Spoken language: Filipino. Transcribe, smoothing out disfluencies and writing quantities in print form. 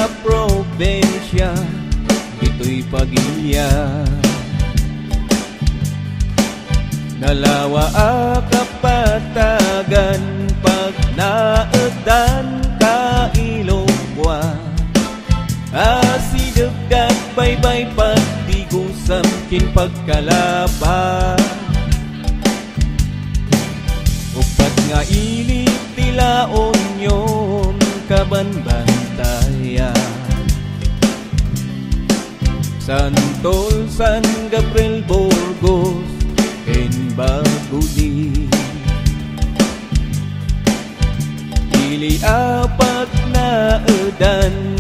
sa probinsya, dito'y pag-iya. Nalawa kapatagan, pag naedan ka Ilongwa. Asidagdag baybay pagdigusam kin pagkalaba. Upat nga ilit tilaon yon kabanbantaya. Santol San Gabriel Burgos en Baguli. Dili apat na edan